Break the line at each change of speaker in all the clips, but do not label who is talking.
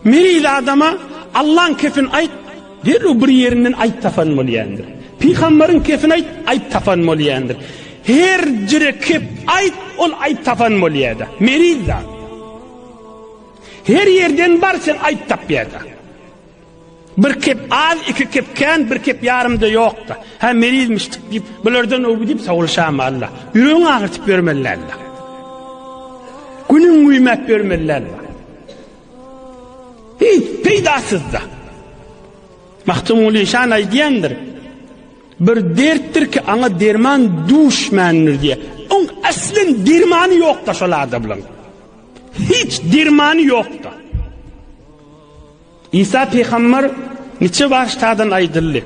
Meril adama Allah'ın kefin ayt, bir yerinden ayt tafan molyandır. Peygamberin kefin ayt tafan molyandır. Her jere kep ayt, ol ayt tafan molyada. Meril da. Her yerden bar sen ayt tapyada. Bir kep az, iki kep kan, bir kep yarımda yok da. Ha merilmiştik deyip, bulardan obu deyip savulşam Allah. Yüreğini ağırtıp vermeli Allah. Günün mühimmet vermeli Allah. Hiç peydasız da. Mahtumul İşan aydiyendir. Bir derttir ki ana derman düşmandır diye. Onun aslen dermanı yok da şolarda bulan. Hiç dermanı yok da. İsa Peygamber niçe baştadan aydırlı.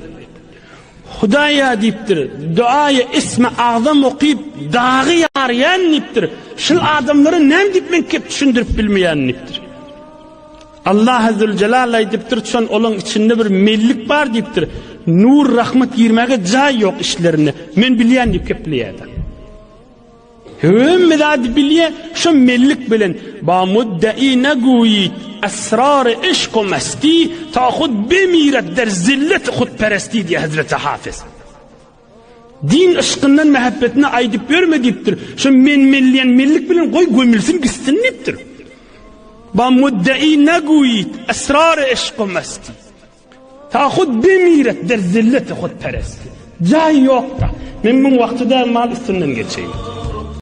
Hudaya deyiptir. Duaya ismi azam okuyup dağı yarayan niptir. Şıl adamları nem deyip men kep düşündürüp bilmeyen niptir. Allah Azze ve Celal aydıptır. Son onun içinde bir mellik var deyiptir. Nur rahmet girmeye cay yok işlerine. Men bilyen deyip kep biliyada. Hüm medad bilye şu mellik bilen. Ba muddai neguyit. Esrar-ı işk-ı mesti ta khud bemiret der zillet khudperesti diye Hazreti Hafız. Din ışkından mehabbetine aydıp vermediptir. Şu melliyen mellik bilen koy gömülsün gitsin niptir. Ba muddai neguyit esrar-ı işk-ı mesti ta khud bemiret der zillet khudperesti. Cay yok da. Men bu vaktida mal üstünden geçeyim.